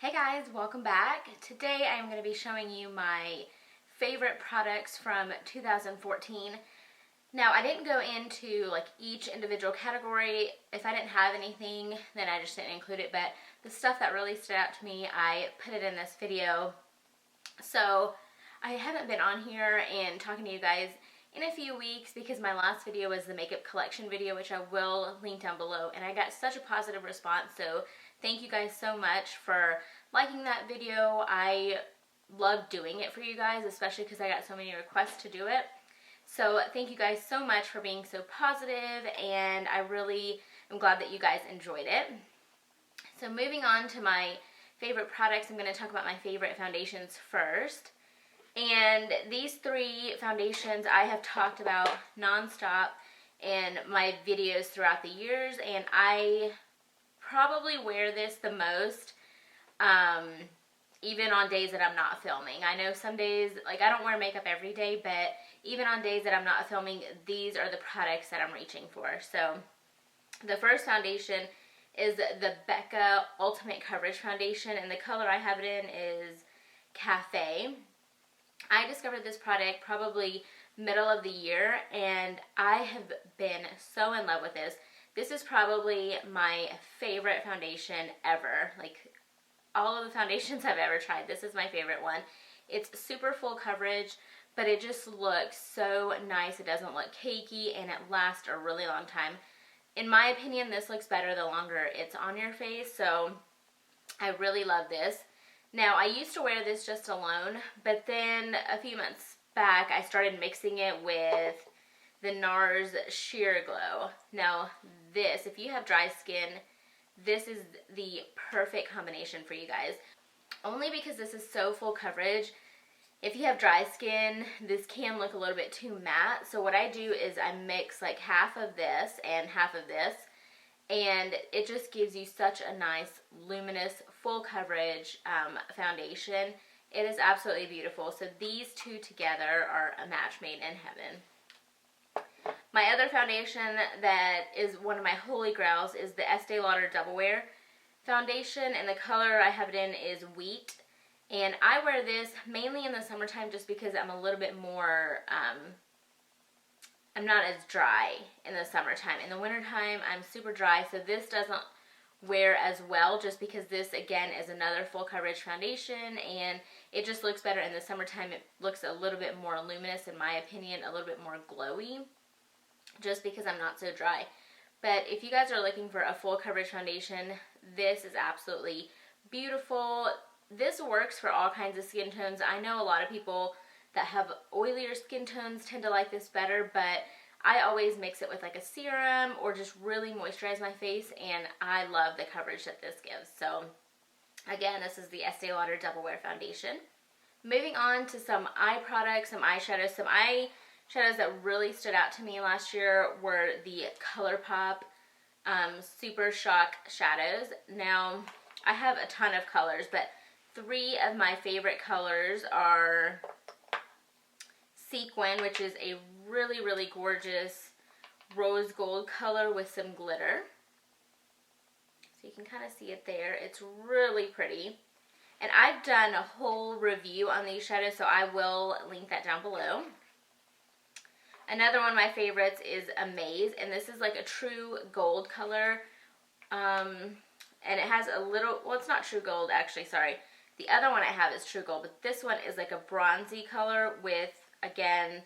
Hey guys, welcome back. Today I'm going to be showing you my favorite products from 2014. Now I didn't go into like each individual category. If I didn't have anything, then I just didn't include it, but the stuff that really stood out to me, I put it in this video. So I haven't been on here and talking to you guys in a few weeks because my last video was the makeup collection video, which I will link down below, and I got such a positive response, so thank you guys so much for liking that video. I love doing it for you guys, especially because I got so many requests to do it. So thank you guys so much for being so positive, and I really am glad that you guys enjoyed it. So moving on to my favorite products, I'm going to talk about my favorite foundations first. And these three foundations I have talked about nonstop in my videos throughout the years, and I probably wear this the most, even on days that I'm not filming. I know some days, like I don't wear makeup every day, but even on days that I'm not filming, these are the products that I'm reaching for. So the first foundation is the Becca Ultimate Coverage Foundation, and the color I have it in is Cafe. I discovered this product probably middle of the year, and I have been so in love with this. This is probably my favorite foundation ever. Like, all of the foundations I've ever tried, this is my favorite one. It's super full coverage, but it just looks so nice. It doesn't look cakey, and it lasts a really long time. In my opinion, this looks better the longer it's on your face, so I really love this. Now, I used to wear this just alone, but then a few months back, I started mixing it with the NARS Sheer Glow. Now, this, if you have dry skin, this is the perfect combination for you guys. Only because this is so full coverage. If you have dry skin, this can look a little bit too matte. So what I do is I mix like half of this and half of this, and it just gives you such a nice, luminous, full coverage foundation. It is absolutely beautiful. So these two together are a match made in heaven. My other foundation that is one of my holy grails is the Estee Lauder Double Wear foundation, and the color I have it in is Wheat. And I wear this mainly in the summertime just because I'm a little bit more, I'm not as dry in the summertime. In the wintertime, I'm super dry, so this doesn't wear as well just because this, again, is another full coverage foundation, and it just looks better in the summertime. It looks a little bit more luminous, in my opinion, a little bit more glowy, just because I'm not so dry. But if you guys are looking for a full coverage foundation, this is absolutely beautiful. This works for all kinds of skin tones. I know a lot of people that have oilier skin tones tend to like this better, but I always mix it with like a serum or just really moisturize my face, and I love the coverage that this gives. So again, this is the Estee Lauder Double Wear Foundation. Moving on to some eye products, some eyeshadows. Some eyeshadows that really stood out to me last year were the ColourPop Super Shock Shadows. Now, I have a ton of colors, but three of my favorite colors are Sequin, which is a really, really gorgeous rose gold color with some glitter. So you can kind of see it there. It's really pretty. And I've done a whole review on these shadows, so I will link that down below. Another one of my favorites is Amaze, and this is like a true gold color. And it has a little, well, it's not true gold actually, sorry. The other one I have is true gold, but this one is like a bronzy color with, again,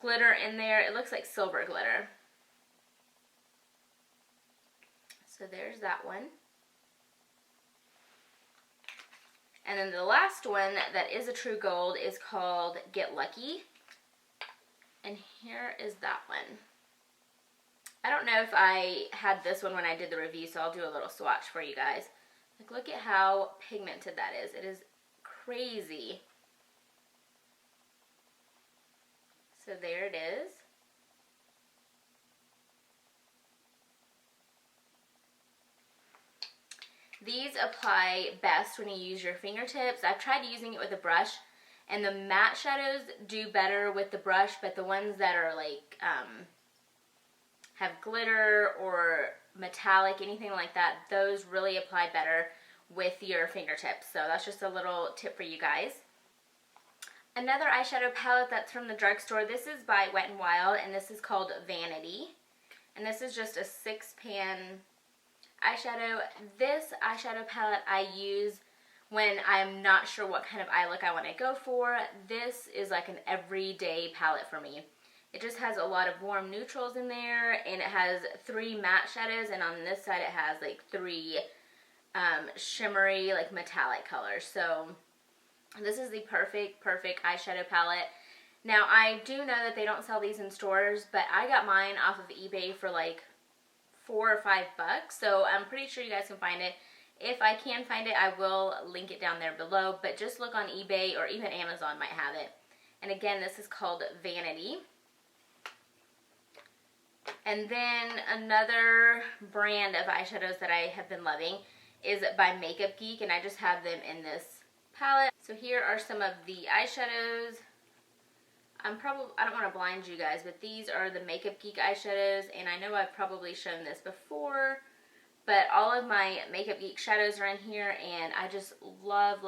glitter in there. It looks like silver glitter. So there's that one. And then the last one that is a true gold is called Get Lucky. And here is that one. I don't know if I had this one when I did the review, so I'll do a little swatch for you guys. Like, look at how pigmented that is. It is crazy. So there it is. These apply best when you use your fingertips. I've tried using it with a brush, and the matte shadows do better with the brush, but the ones that are like, have glitter or metallic, anything like that, those really apply better with your fingertips. So that's just a little tip for you guys. Another eyeshadow palette that's from the drugstore. This is by Wet n Wild, and this is called Vanity. And this is just a 6-pan eyeshadow. This eyeshadow palette I use when I'm not sure what kind of eye look I want to go for. This is like an everyday palette for me. It just has a lot of warm neutrals in there, and it has 3 matte shadows, and on this side it has like 3 shimmery, like metallic colors. So this is the perfect eyeshadow palette. Now, I do know that they don't sell these in stores, but I got mine off of eBay for like $4 or $5, so I'm pretty sure you guys can find it. If I can find it, I will link it down there below, but just look on eBay, or even Amazon might have it. And again, this is called Vanity. And then another brand of eyeshadows that I have been loving is by Makeup Geek, and I just have them in this palette. So here are some of the eyeshadows. I don't want to blind you guys, but these are the Makeup Geek eyeshadows, and I know I've probably shown this before, but all of my Makeup Geek shadows are in here, and I just love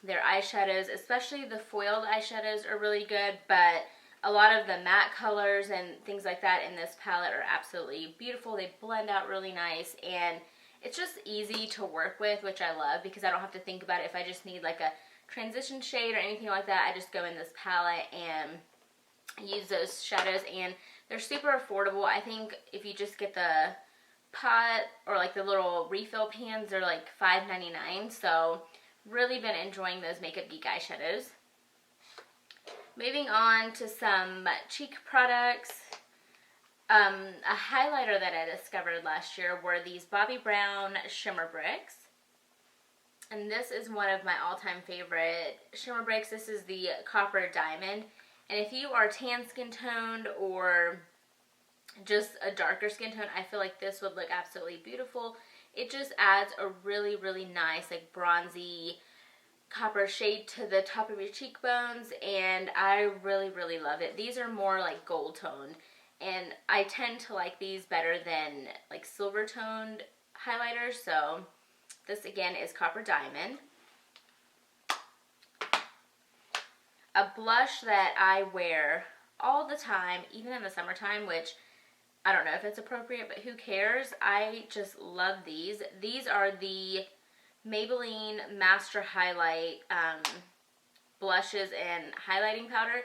their eyeshadows. Especially the foiled eyeshadows are really good, but a lot of the matte colors and things like that in this palette are absolutely beautiful. They blend out really nice, and it's just easy to work with, which I love, because I don't have to think about it. If I just need like a transition shade or anything like that, I just go in this palette and use those shadows, and they're super affordable. I think if you just get the pot or like the little refill pans, they're like $5.99. So really been enjoying those Makeup Geek eyeshadows. Moving on to some cheek products. A highlighter that I discovered last year were these Bobbi Brown Shimmer Bricks. And this is one of my all-time favorite shimmer bricks. This is the Copper Diamond. And if you are tan skin toned or just a darker skin tone, I feel like this would look absolutely beautiful. It just adds a really nice, like, bronzy copper shade to the top of your cheekbones, and I really love it. These are more like gold toned, and I tend to like these better than like silver toned highlighters. So this again is Copper Diamond. A blush that I wear all the time, even in the summertime, which I don't know if it's appropriate, but who cares? I just love these. These are the Maybelline Master Highlight blushes and highlighting powder.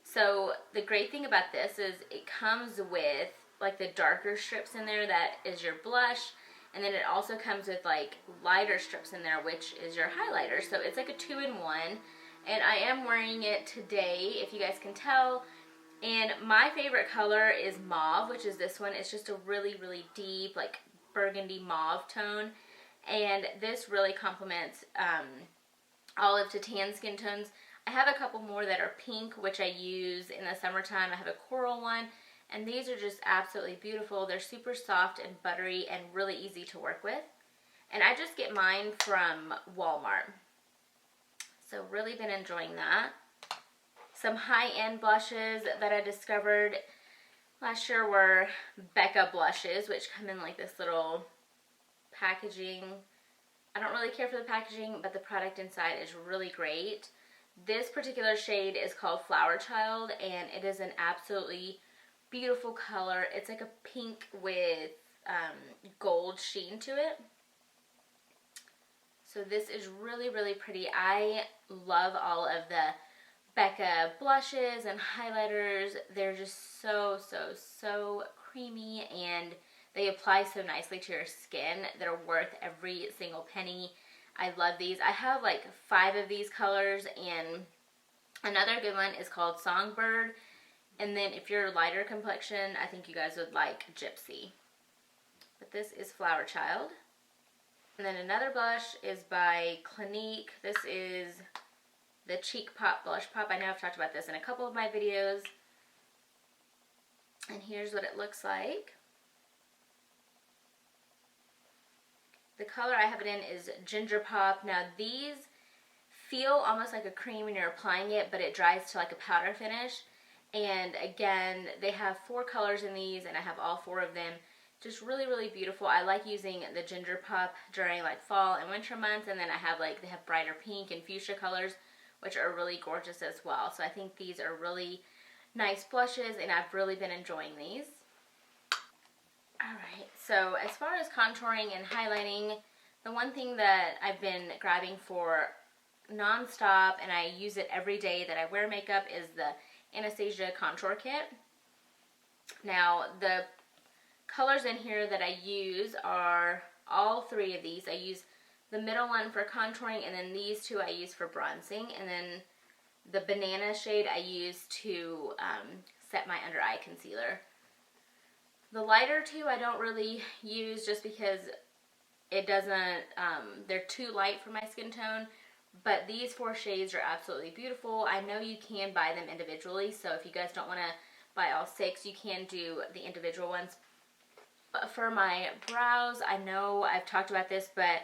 So the great thing about this is it comes with like the darker strips in there, that is your blush, and then it also comes with like lighter strips in there, which is your highlighter. So it's like a 2-in-1, and I am wearing it today, if you guys can tell. And my favorite color is mauve, which is this one. It's just a really deep, like burgundy mauve tone. And this really complements olive to tan skin tones. I have a couple more that are pink, which I use in the summertime. I have a coral one, and these are just absolutely beautiful. They're super soft and buttery and really easy to work with. And I just get mine from Walmart. So really been enjoying that. Some high-end blushes that I discovered last year were Becca blushes, which come in like this little packaging. I don't really care for the packaging, but the product inside is really great. This particular shade is called FlowerChild, and it is an absolutely beautiful color. It's like a pink with gold sheen to it. So this is really pretty. I love all of the Becca blushes and highlighters. They're just so creamy, and they apply so nicely to your skin. They're worth every single penny. I love these. I have like 5 of these colors, and another good one is called Songbird. And then if you're a lighter complexion, I think you guys would like Gypsy. But this is FlowerChild. And then another blush is by Clinique. This is the Cheek Pop Blush Pop. I know I've talked about this in a couple of my videos. And here's what it looks like. The color I have it in is Ginger Pop. Now these feel almost like a cream when you're applying it, but it dries to like a powder finish. And again, they have 4 colors in these, and I have all 4 of them. just really, really beautiful. I like using the Ginger Pop during like fall and winter months, and then I have like, they have brighter pink and fuchsia colors, which are really gorgeous as well. So I think these are really nice blushes, and I've really been enjoying these. Alright, so as far as contouring and highlighting, the one thing that I've been grabbing for non-stop, and I use it every day that I wear makeup, is the Anastasia Contour Kit. Now, the colors in here that I use are all three of these. I use the middle one for contouring, and then these two I use for bronzing, and then the banana shade I use to set my under eye concealer. The lighter two I don't really use just because it doesn't, they're too light for my skin tone, but these four shades are absolutely beautiful. I know you can buy them individually, so if you guys don't want to buy all six, you can do the individual ones. But for my brows, I know I've talked about this, but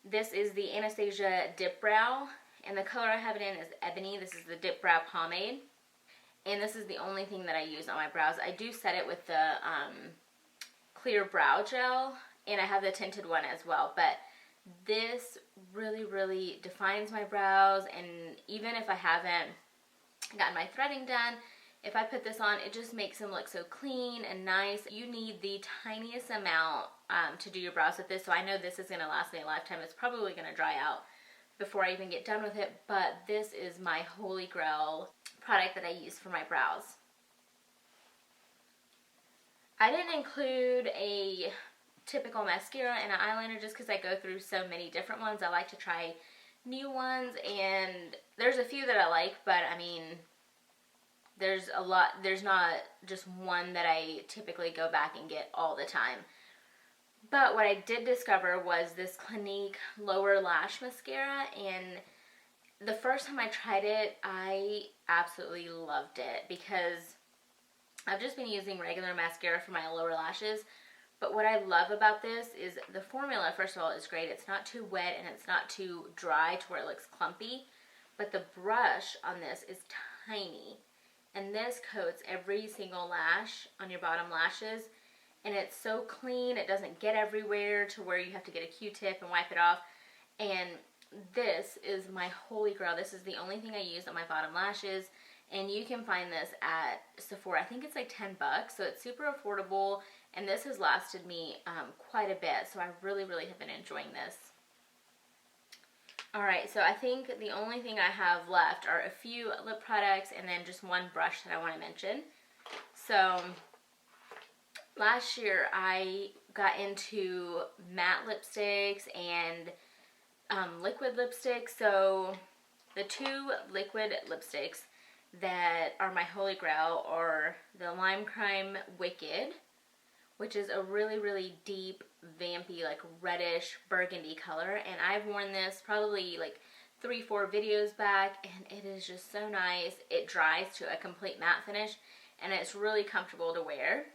this is the Anastasia Dipbrow, and the color I have it in is Ebony. This is the Dipbrow Pomade, and this is the only thing that I use on my brows. I do set it with the clear brow gel, and I have the tinted one as well, but this really, really defines my brows, and even if I haven't gotten my threading done, if I put this on, it just makes them look so clean and nice. You need the tiniest amount to do your brows with this, so I know this is going to last me a lifetime. It's probably going to dry out before I even get done with it, but this is my holy grail product that I use for my brows. I didn't include a typical mascara and an eyeliner just because I go through so many different ones. I like to try new ones, and there's a few that I like, but I mean, there's a lot. There's not just one that I typically go back and get all the time. But what I did discover was this Clinique Lower Lash Mascara, and the first time I tried it, I absolutely loved it because I've just been using regular mascara for my lower lashes. But what I love about this is the formula, first of all, is great. It's not too wet and it's not too dry to where it looks clumpy. But the brush on this is tiny. And this coats every single lash on your bottom lashes. And it's so clean, it doesn't get everywhere to where you have to get a Q-tip and wipe it off. And this is my holy grail. This is the only thing I use on my bottom lashes. And you can find this at Sephora. I think it's like $10, so it's super affordable. And this has lasted me quite a bit, so I really, really have been enjoying this. Alright, so I think the only thing I have left are a few lip products and then just one brush that I want to mention. So, last year I got into matte lipsticks and liquid lipsticks. So, the two liquid lipsticks that are my holy grail are the Lime Crime Wicked, which is a really, really deep, vampy, like reddish burgundy color. And I've worn this probably like 3-4 videos back, and it is just so nice. It dries to a complete matte finish, and it's really comfortable to wear.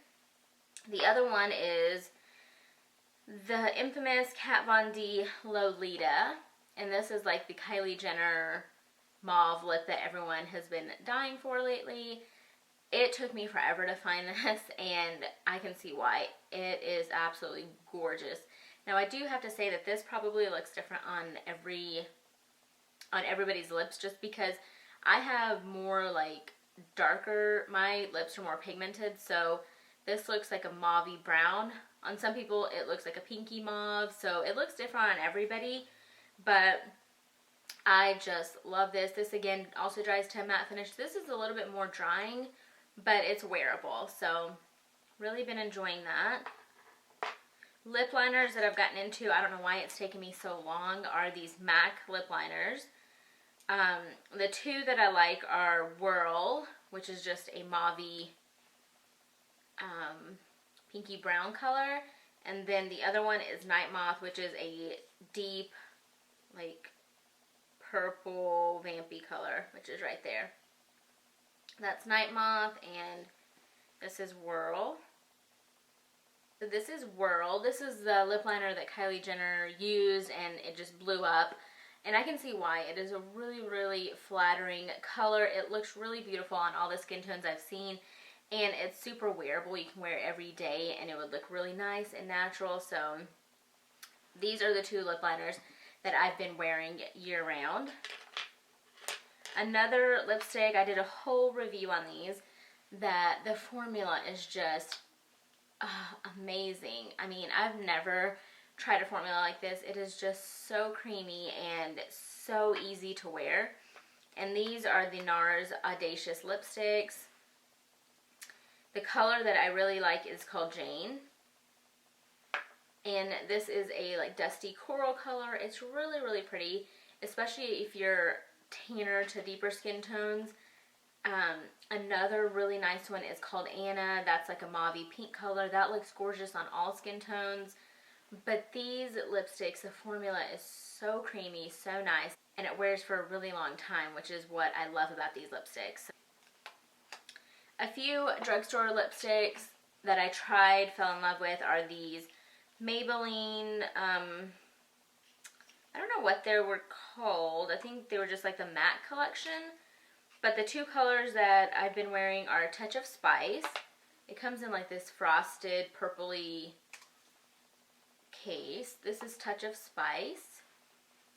The other one is the infamous Kat Von D Lolita, and this is like the Kylie Jenner mauve lip that everyone has been dying for lately. It took me forever to find this, and I can see why. It is absolutely gorgeous. Now, I do have to say that this probably looks different on everybody's lips, just because I have more like darker, my lips are more pigmented, so this looks like a mauvey brown. On some people, it looks like a pinky mauve, so it looks different on everybody, but I just love this. This, again, also dries to a matte finish. This is a little bit more drying, but it's wearable, so really been enjoying that. Lip liners that I've gotten into, I don't know why it's taken me so long, are these MAC lip liners. The two that I like are Whirl, which is just a mauvey, pinky brown color, and then the other one is NightMoth, which is a deep, like, purple vampy color, which is right there. That's NightMoth, and this is Whirl. So this is Whirl. This is the lip liner that Kylie Jenner used, and it just blew up. And I can see why. It is a really, really flattering color. It looks really beautiful on all the skin tones I've seen. and it's super wearable. You can wear it every day and it would look really nice and natural. So these are the two lip liners that I've been wearing year round. Another lipstick, I did a whole review on these, that the formula is just amazing. I mean, I've never tried a formula like this. It is just so creamy and so easy to wear. And these are the NARS Audacious lipsticks. The color that I really like is called Jane. And this is a like dusty coral color. It's really, really pretty, especially if you're tanner to deeper skin tones. Another really nice one is called Anna. That's like a mauve pink color. That looks gorgeous on all skin tones. But these lipsticks, the formula is so creamy, so nice, and it wears for a really long time, which is what I love about these lipsticks. A few drugstore lipsticks that I tried, fell in love with, are these Maybelline, I don't know what they were called. I think they were just like the matte collection. But the two colors that I've been wearing are Touch of Spice. It comes in like this frosted purpley case. This is Touch of Spice.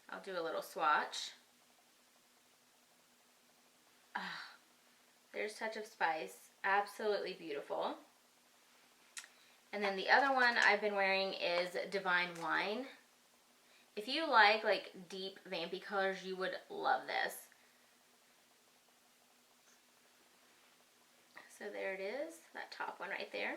I'll do a little swatch. There's Touch of Spice. Absolutely beautiful. And then the other one I've been wearing is Divine Wine. If you like deep vampy colors, you would love this. So there it is, that top one right there.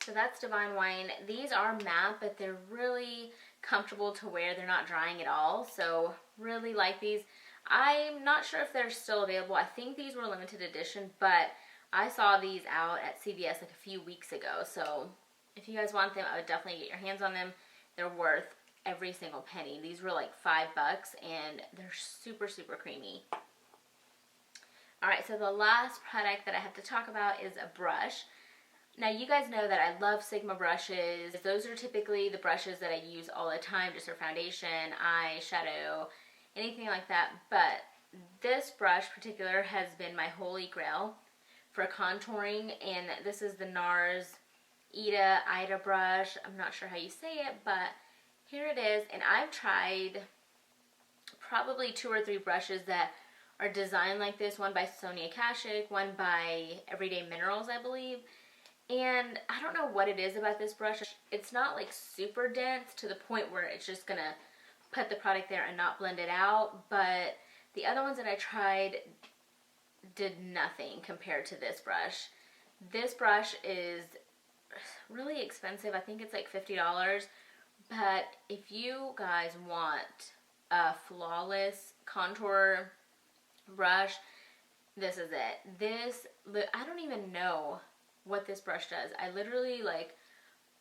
So that's Divine Wine. These are matte, but they're really comfortable to wear. They're not drying at all, so really like these. I'm not sure if they're still available. I think these were limited edition, but I saw these out at CVS like a few weeks ago. So if you guys want them, I would definitely get your hands on them. They're worth every single penny. These were like $5 and they're super, super creamy. Alright, so the last product that I have to talk about is a brush. Now you guys know that I love Sigma brushes. Those are typically the brushes that I use all the time just for foundation, eyeshadow, anything like that. But this brush particular has been my holy grail for contouring, and this is the NARS Ita brush. I'm not sure how you say it, but here it is. And I've tried probably 2 or 3 brushes that are designed like this. One by Sonia Kashuk, one by Everyday Minerals, I believe. And I don't know what it is about this brush. It's not like super dense to the point where it's just gonna put the product there and not blend it out. But the other ones that I tried did nothing compared to this brush. This brush is really expensive. I think it's like $50. But if you guys want a flawless contour brush, this is it. I don't even know what this brush does. I literally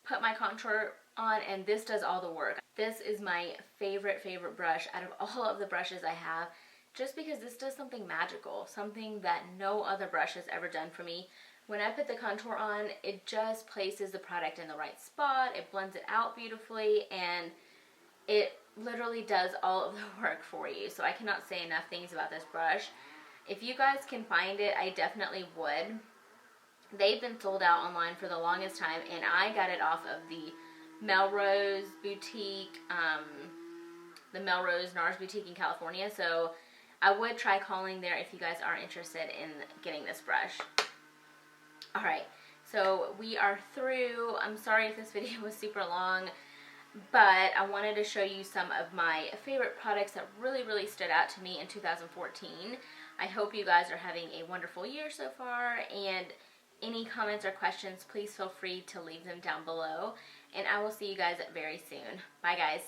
put my contour on and this does all the work. This is my favorite brush out of all of the brushes I have, just because this does something magical, something that no other brush has ever done for me. When I put the contour on, it just places the product in the right spot, it blends it out beautifully, and it literally does all of the work for you. So I cannot say enough things about this brush. If you guys can find it, I definitely would. They've been sold out online for the longest time, and I got it off of the Melrose Boutique, the Melrose NARS Boutique in California. So I would try calling there if you guys are interested in getting this brush. Alright, so we are through. I'm sorry if this video was super long, but I wanted to show you some of my favorite products that really, really stood out to me in 2014. I hope you guys are having a wonderful year so far, and any comments or questions, please feel free to leave them down below, and I will see you guys very soon. Bye guys.